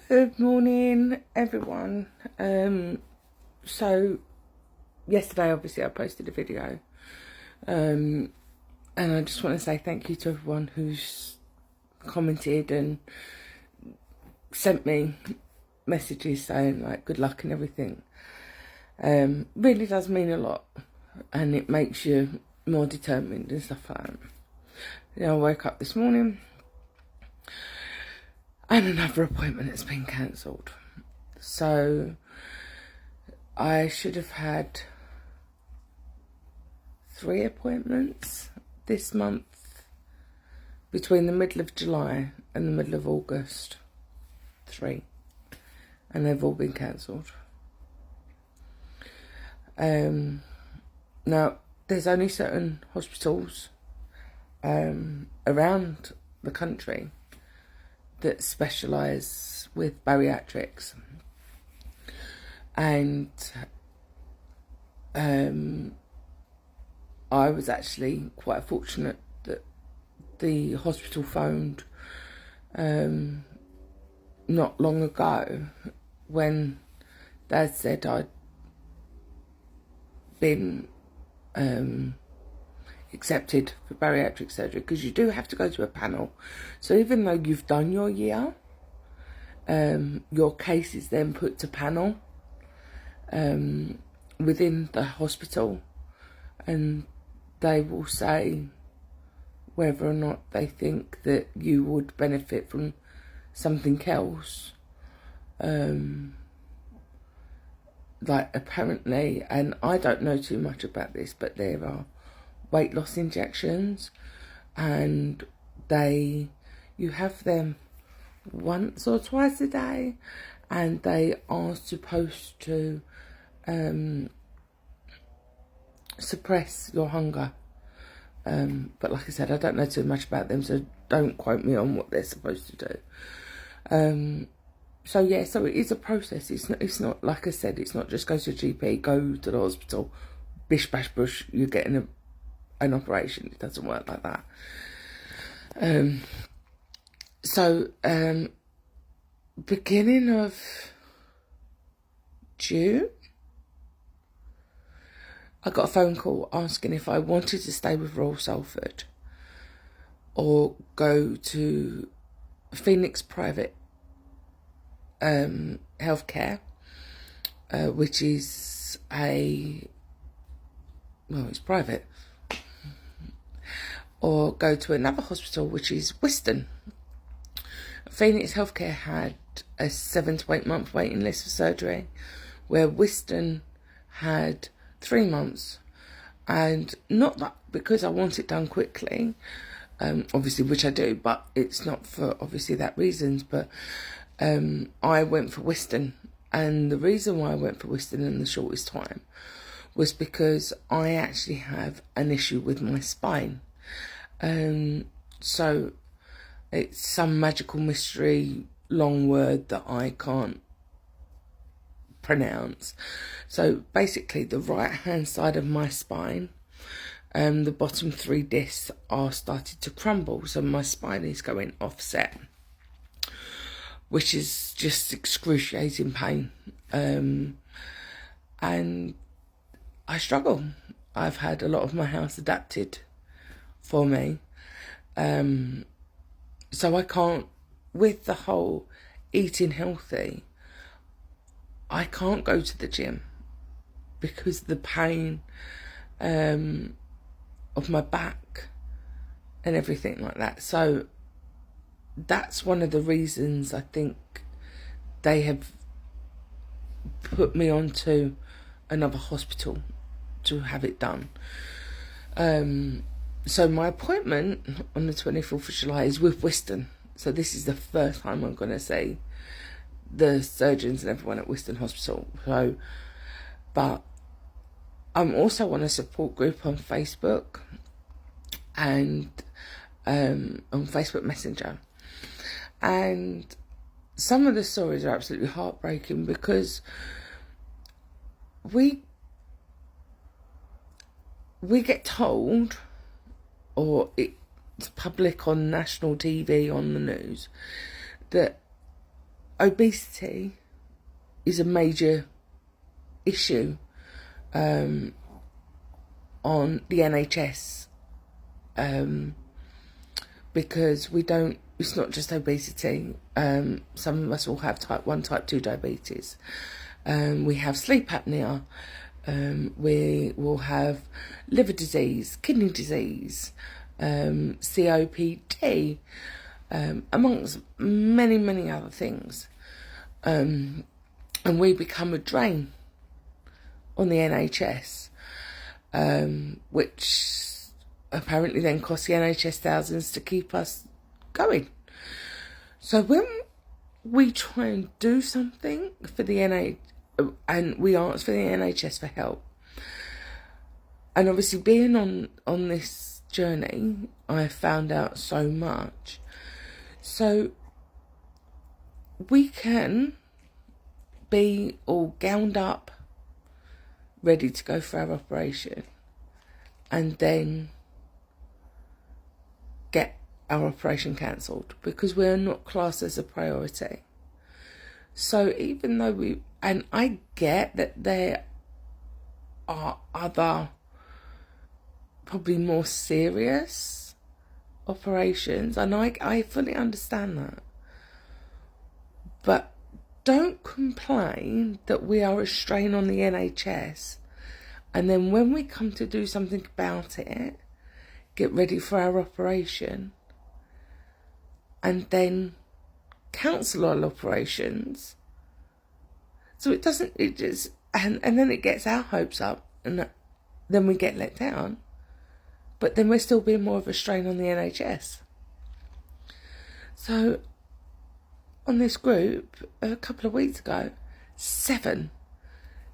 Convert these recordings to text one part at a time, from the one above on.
Good morning, everyone. So yesterday, obviously, I posted a video, and I just want to say thank you to everyone who's commented and sent me messages saying like good luck and everything. Really does mean a lot, and it makes you more determined and stuff like that. I woke up this morning and another appointment has been cancelled. So I should have had 3 appointments this month between the middle of July and the middle of August. 3. And they've all been cancelled. Now, there's only certain hospitals around the country that specialise with bariatrics, and I was actually quite fortunate that the hospital phoned not long ago when Dad said I'd been accepted for bariatric surgery, because you do have to go to a panel. So even though you've done your year, your case is then put to panel within the hospital, and they will say whether or not they think that you would benefit from something else. Like apparently, and I don't know too much about this, but there are weight loss injections, and you have them once or twice a day, and they are supposed to suppress your hunger. But like I said, I don't know too much about them, so don't quote me on what they're supposed to do. So yeah, so it is a process. It's not like I said, it's not just go to a GP, go to the hospital, bish bash bush, you're getting an operation. It doesn't work like that. Beginning of June, I got a phone call asking if I wanted to stay with Royal Salford or go to Phoenix Private Healthcare, which is it's private, or go to another hospital, which is Whiston. Phoenix Healthcare had a 7 to 8 month waiting list for surgery, where Whiston had 3 months. And not that because I want it done quickly, obviously, which I do, but it's not for obviously that reasons. But I went for Whiston, and the reason why I went for Whiston in the shortest time was because I actually have an issue with my spine. So it's some magical mystery long word that I can't pronounce. So basically, the right hand side of my spine, the bottom 3 discs are started to crumble, so my spine is going offset, which is just excruciating pain. And I struggle. I've had a lot of my house adapted for me. So I can't, with the whole eating healthy, I can't go to the gym because the pain of my back and everything like that. So that's one of the reasons I think they have put me onto another hospital to have it done. So my appointment on the 24th of July is with Whiston. So this is the first time I'm going to see the surgeons and everyone at Whiston Hospital. So, but I'm also on a support group on Facebook and on Facebook Messenger. And some of the stories are absolutely heartbreaking, because we get told, or it's public on national TV, on the news, that obesity is a major issue on the NHS, because it's not just obesity. Some of us will have type 1, type 2 diabetes. We have sleep apnea. We will have liver disease, kidney disease, COPD, amongst many, many other things. And we become a drain on the NHS, which apparently then costs the NHS thousands to keep us going. So when we try and do something for the NHS, and we ask for the NHS for help, and obviously being on this journey, I have found out so much. So we can be all gowned up, ready to go for our operation, and then get our operation cancelled because we're not classed as a priority. So even though and I get that there are other, probably more serious operations, and I fully understand that. But don't complain that we are a strain on the NHS, and then when we come to do something about it, get ready for our operation, and then cancel all operations. So it just, and then it gets our hopes up, and then we get let down. But then we're still being more of a strain on the NHS. So on this group, a couple of weeks ago, seven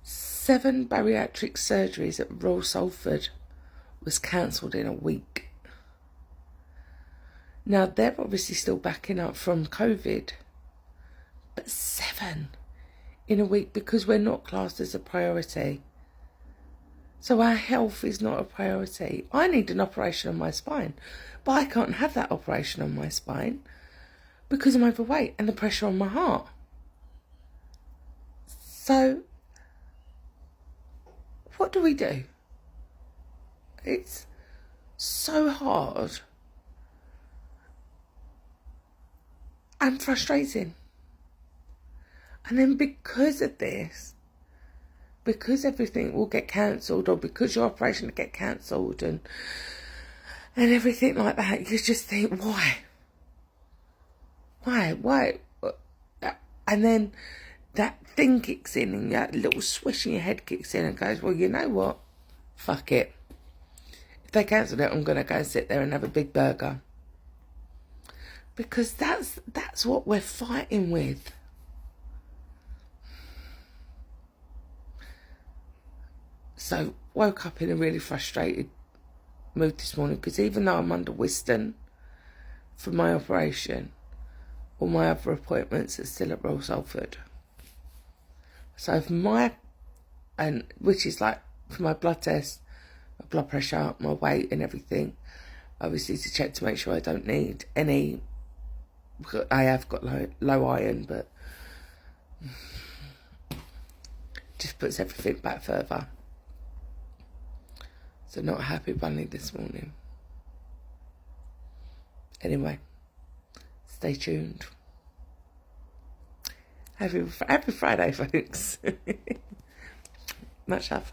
bariatric surgeries at Royal Salford was cancelled in a week. Now, they're obviously still backing up from COVID, but 7 in a week because we're not classed as a priority. So our health is not a priority. I need an operation on my spine, but I can't have that operation on my spine because I'm overweight and the pressure on my heart. So what do we do? It's so hard and frustrating. And then because of this, because everything will get cancelled, or because your operation will get cancelled and everything like that, you just think, why? And then that thing kicks in, and that little swish in your head kicks in and goes, well, you know what? Fuck it. If they cancelled it, I'm going to go sit there and have a big burger. Because that's what we're fighting with. So woke up in a really frustrated mood this morning, because even though I'm under Wiston for my operation, all my other appointments are still at Royal Salford. So which is like for my blood test, my blood pressure, my weight and everything, obviously to check to make sure I don't need any. I have got low iron, but just puts everything back further. So not a happy bunny this morning. Anyway, stay tuned. Happy Friday, folks. Much love.